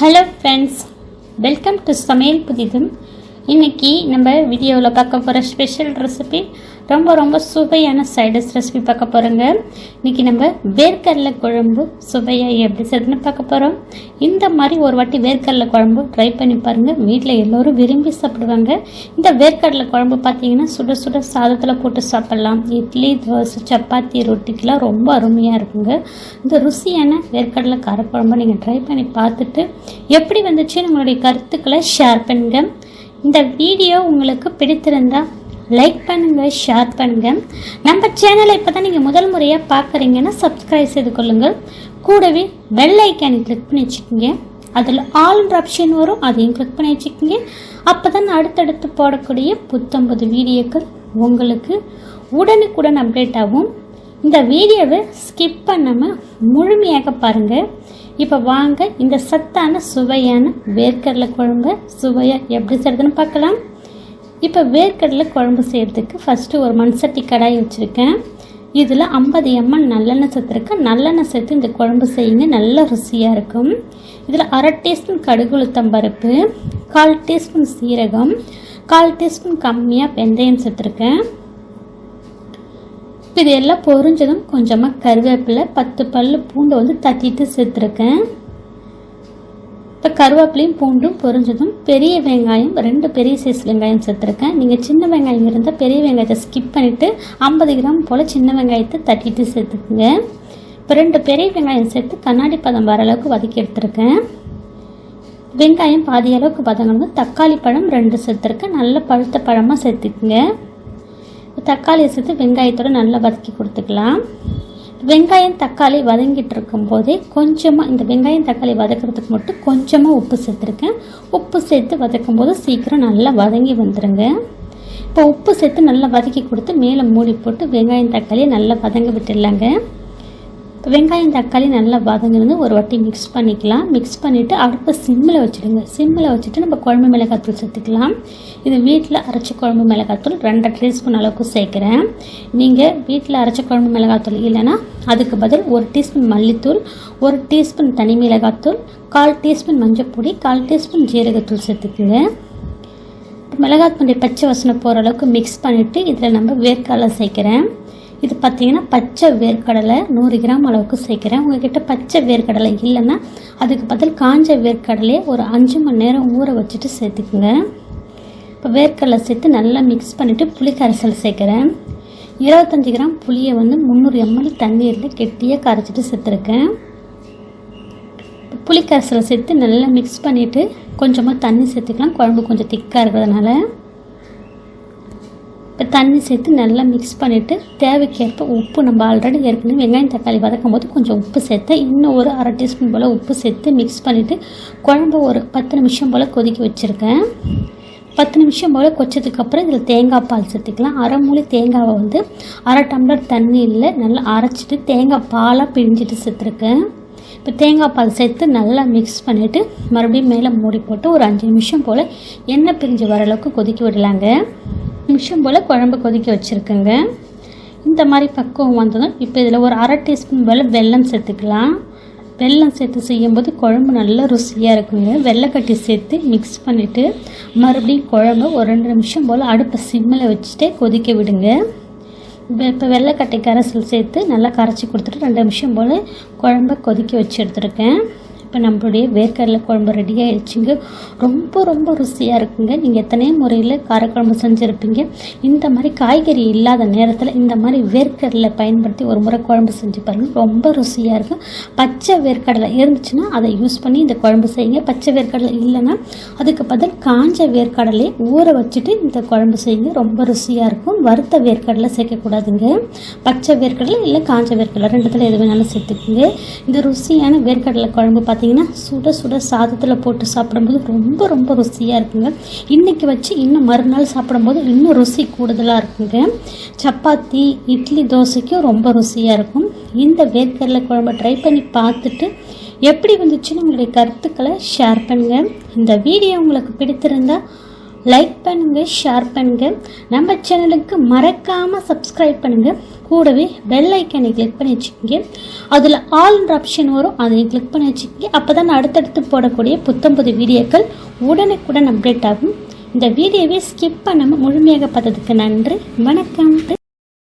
Hello friends, welcome to சமையல் புதிதும். இன்றைக்கி நம்ம வீடியோவில் பார்க்க போகிற ஸ்பெஷல் ரெசிபி ரொம்ப சுவையான சைடிஷ் ரெசிபி பார்க்க போகிறோங்க. இன்றைக்கி நம்ம வேர்க்கடலை குழம்பு சுவையாக எப்படி செய்யணும்னு பார்க்க போகிறோம். இந்த மாதிரி ஒரு வாட்டி வேர்க்கடலை குழம்பு ட்ரை பண்ணி பாருங்கள், வீட்டில் எல்லோரும் விரும்பி சாப்பிடுவாங்க. இந்த வேர்க்கடலை குழம்பு பார்த்தீங்கன்னா சுட சுட சாதத்தில் போட்டு சாப்பிட்லாம். இட்லி, தோசை, சப்பாத்தி, ரொட்டிக்கெலாம் ரொம்ப அருமையாக இருக்குங்க. இந்த ருசியான வேர்க்கடலை காரக்குழம்பு நீங்கள் ட்ரை பண்ணி பார்த்துட்டு எப்படி வந்துச்சு நம்மளுடைய கருத்துக்களை ஷேர் பண்ணுங்கள். இந்த வீடியோ உங்களுக்கு பிடித்திருந்தால் லைக் பண்ணுங்கள், ஷேர் பண்ணுங்கள். நம்ம சேனலை இப்போ தான் நீங்கள் முதல் முறையாக பார்க்குறீங்கன்னா சப்ஸ்கிரைப் செய்து கொள்ளுங்கள். கூடவே பெல் ஐக்கானை கிளிக் பண்ணி வச்சுக்கோங்க. அதில் ஆல்ன்ற ஆப்ஷன் வரும், அதையும் கிளிக் பண்ணி வச்சுக்கோங்க. அப்போ தான் அடுத்தடுத்து போடக்கூடிய புத்தம்பது வீடியோக்கள் உங்களுக்கு உடனுக்குடன் அப்டேட் ஆகும். இந்த வீடியோவை ஸ்கிப் பண்ணாமல் முழுமையாக பாருங்கள். இப்போ வாங்க இந்த சத்தான சுவையான வேர்க்கடலை குழம்பு சுவையாக எப்படி செய்கிறதுன்னு பார்க்கலாம். இப்போ வேர்க்கடலை குழம்பு செய்கிறதுக்கு ஃபஸ்ட்டு ஒரு மண் சட்டி கடாய் வச்சுருக்கேன். இதில் 50 ml நல்லெண்ணெய் சேர்த்துருக்கேன். நல்லெண்ணெய் சேர்த்து இந்த குழம்பு செய்யுங்க, நல்ல ருசியாக இருக்கும். இதில் 1/2 டீஸ்பூன் கடுகு உளுத்தம் பருப்பு, 1/4 டீஸ்பூன் சீரகம், 1/4 டீஸ்பூன் கம்மியாக வெந்தயம் சேர்த்துருக்கேன். இது எல்லாம் பொரிஞ்சதும் கொஞ்சமாக கருவேப்பிலை, 10 பல் பூண்டு தட்டிட்டு சேர்த்துருக்கேன். இப்போ கருவேப்பிலையும் பூண்டும் பொரிஞ்சதும் பெரிய வெங்காயம் 2 பெரிய சைஸ் வெங்காயம் சேர்த்துருக்கேன். நீங்கள் சின்ன வெங்காயம் இருந்தால் பெரிய வெங்காயத்தை ஸ்கிப் பண்ணிவிட்டு 50 கிராம் போல் சின்ன வெங்காயத்தை தட்டிட்டு சேர்த்துக்குங்க. இப்போ 2 பெரிய வெங்காயம் சேர்த்து கண்ணாடி பதம் வர அளவுக்கு வதக்கி எடுத்துருக்கேன். வெங்காயம் பாதி அளவுக்கு வதங்கணும். தக்காளி பழம் 2 சேர்த்துருக்கேன். நல்ல பழுத்த பழமாக சேர்த்துக்குங்க. தக்காளியை சேர்த்து வெங்காயத்தோடு நல்லா வதக்கி கொடுத்துக்கலாம். வெங்காயம் தக்காளி வதங்கிட்டு இருக்கும்போதே கொஞ்சமாக இந்த வெங்காயம் தக்காளி வதக்கிறதுக்கு மட்டும் கொஞ்சமாக உப்பு சேர்த்துருக்கேன். உப்பு சேர்த்து வதக்கும் போது சீக்கிரம் நல்லா வதங்கி வந்துடுங்க. இப்போ உப்பு சேர்த்து நல்லா வதக்கி கொடுத்து மேலே மூடி போட்டு வெங்காயம் தக்காளியை நல்லா வதங்க விட்டுடலாங்க. இப்போ வெங்காயம் தக்காளி நல்லா வதங்கிருந்து ஒரு வாட்டி மிக்ஸ் பண்ணிக்கலாம். மிக்ஸ் பண்ணிவிட்டு அடுப்பை சிம்மில் வச்சுடுங்க. சிம்மில் வச்சுட்டு நம்ம குழம்பு மிளகாத்தூள் சேர்த்துக்கலாம். இது வீட்டில் அரைச்ச குழம்பு மிளகாத்தூள் 2 டீஸ்பூன் அளவுக்கு சேர்க்குறேன். நீங்கள் வீட்டில் அரைச்ச குழம்பு மிளகாத்தூள் இல்லைன்னா அதுக்கு பதில் 1 டீஸ்பூன் மல்லித்தூள், 1 டீஸ்பூன் தனி மிளகாத்தூள், 1/4 டீஸ்பூன் மஞ்சப்பொடி, 1/4 டீஸ்பூன் ஜீரகத்தூள் சேர்த்துக்குங்க. மிளகாத்தூளுடைய பச்சை வாசனை போகிற அளவுக்கு மிக்ஸ் பண்ணிவிட்டு இதில் நம்ம வேர்க்கடலை சேர்க்குறேன். இது பார்த்திங்கன்னா பச்சை வேர்க்கடலை 100 கிராம் அளவுக்கு சேர்க்குறேன். உங்கள்கிட்ட பச்சை வேர்க்கடலை இல்லைன்னா அதுக்கு பதில் காஞ்ச வேர்க்கடலையே ஒரு 5 மணி நேரம் ஊற வச்சுட்டு சேர்த்துக்குங்க. இப்போ வேர்க்கடலை சேர்த்து நல்லா மிக்ஸ் பண்ணிவிட்டு புளி கரைசல் சேர்க்குறேன். 25 கிராம் புளியை 300 ml தண்ணீரில் கெட்டியாக கரைச்சிட்டு சேர்த்துருக்கேன். புளி கரைசலை சேர்த்து நல்லா மிக்ஸ் பண்ணிவிட்டு கொஞ்சமாக தண்ணி சேர்த்துக்கலாம், குழம்பு கொஞ்சம் திக்காக இருக்கிறதுனால. இப்போ தண்ணி சேர்த்து நல்லா மிக்ஸ் பண்ணிவிட்டு தேவைக்கேற்ப உப்பு, நம்ம ஆல்ரெடி ஏற்கனவே வெங்காயம் தக்காளி வதக்கும் போது கொஞ்சம் உப்பு சேர்த்து இன்னும் ஒரு 1/2 டீஸ்பூன் போல் உப்பு சேர்த்து மிக்ஸ் பண்ணிவிட்டு குழம்பு ஒரு 10 நிமிஷம் போல் கொதிக்க வச்சுருக்கேன். 10 நிமிஷம் போல் கொச்சதுக்கப்புறம் இதில் தேங்காய் பால் சேர்த்துக்கலாம். 1/2 மூடி தேங்காவை 1/2 டம்ளர் தண்ணியில் நல்லா அரைச்சிட்டு தேங்காய் பாலாக பிழிஞ்சிட்டு சேர்த்துருக்கேன். இப்போ தேங்காய் பால் சேர்த்து நல்லா மிக்ஸ் பண்ணிவிட்டு மறுபடியும் மேலே மூடி போட்டு ஒரு 5 நிமிஷம் போல் எண்ணெய் பிரிஞ்சு வர அளவுக்கு கொதிக்க விடலாங்க. நிமிஷம் போல் குழம்பு கொதிக்க வச்சுருக்கேங்க. இந்த மாதிரி பக்குவம் வந்ததும் இப்போ இதில் ஒரு 1/2 டீஸ்பூன் போல் வெல்லம் சேர்த்துக்கலாம். வெல்லம் சேர்த்து செய்யும்போது குழம்பு நல்லா ருசியாக இருக்குங்க. வெள்ளைக்கட்டி சேர்த்து மிக்ஸ் பண்ணிவிட்டு மறுபடியும் குழம்பு ஒரு 2 நிமிஷம் போல் அடுப்பை சிம்மில் வச்சுட்டே கொதிக்க விடுங்க. இப்போ வெள்ளைக்கட்டை கரைசல் சேர்த்து நல்லா கரைச்சி கொடுத்துட்டு 2 நிமிஷம் போல் குழம்பை கொதிக்க வச்சு எடுத்துருக்கேன். இப்போ நம்மளுடைய வேர்க்கடலை குழம்பு ரெடி ஆகிடுச்சிங்க. ரொம்ப ருசியாக இருக்குங்க. நீங்கள் எத்தனையோ முறையில் காரக்குழம்பு செஞ்சுருப்பீங்க. இந்த மாதிரி காய்கறி இல்லாத நேரத்தில் இந்த மாதிரி வேர்க்கடலை பயன்படுத்தி ஒரு முறை குழம்பு செஞ்சு பாருங்கள், ரொம்ப ருசியாக இருக்கும். பச்சை வேர்க்கடலை இருந்துச்சுன்னா அதை யூஸ் பண்ணி இந்த குழம்பு செய்யுங்க. பச்சை வேர்க்கடலை இல்லைன்னா அதுக்கு பதில் காஞ்ச வேர்க்கடலையை ஊற வச்சுட்டு இந்த குழம்பு செய்யுங்க, ரொம்ப ருசியாக இருக்கும். வறுத்த வேர்க்கடலை சேர்க்கக்கூடாதுங்க. பச்சை வேர்க்கடலை இல்லை காஞ்ச வேர்க்கடலை 2த்தில் எது வேணாலும் சேர்த்துக்குங்க. இந்த ருசியான வேர்க்கடலை குழம்பு பார்த்தீங்கன்னா சுட சுட சாதத்தில் போட்டு சாப்பிடும்போது ரொம்ப ருசியாக இருக்குங்க. இன்றைக்கி வச்சு இன்னும் மறுநாள் சாப்பிடும்போது இன்னும் ருசி கூடுதலாக இருக்குங்க. சப்பாத்தி, இட்லி, தோசைக்கும் ரொம்ப ருசியாக இருக்கும். இந்த வேர்க்கடலை குழம்பை ட்ரை பண்ணி பார்த்துட்டு எப்படி வந்துச்சுன்னு உங்களுடைய கருத்துக்களை ஷேர் பண்ணுங்கள். இந்த வீடியோ உங்களுக்கு பிடித்திருந்தால் லைக் பண்ணுங்கள், ஷேர் பண்ணுங்கள். நம்ம சேனலுக்கு மறக்காமல் சப்ஸ்கிரைப் பண்ணுங்கள். கூடவே பெல் ஐக்கனை கிளிக் பண்ணி வச்சுக்கோங்க. அதில் ஆல்ன்ற ஆப்ஷன் வரும், அதையும் கிளிக் பண்ணி வச்சுக்கோங்க. அப்போ தான் அடுத்தடுத்து போடக்கூடிய புத்தம்புது வீடியோக்கள் உடனுக்குடன் அப்டேட் ஆகும். இந்த வீடியோவை ஸ்கிப் பண்ணாமல் முழுமையாக பார்த்ததுக்கு நன்றி. வணக்கம்.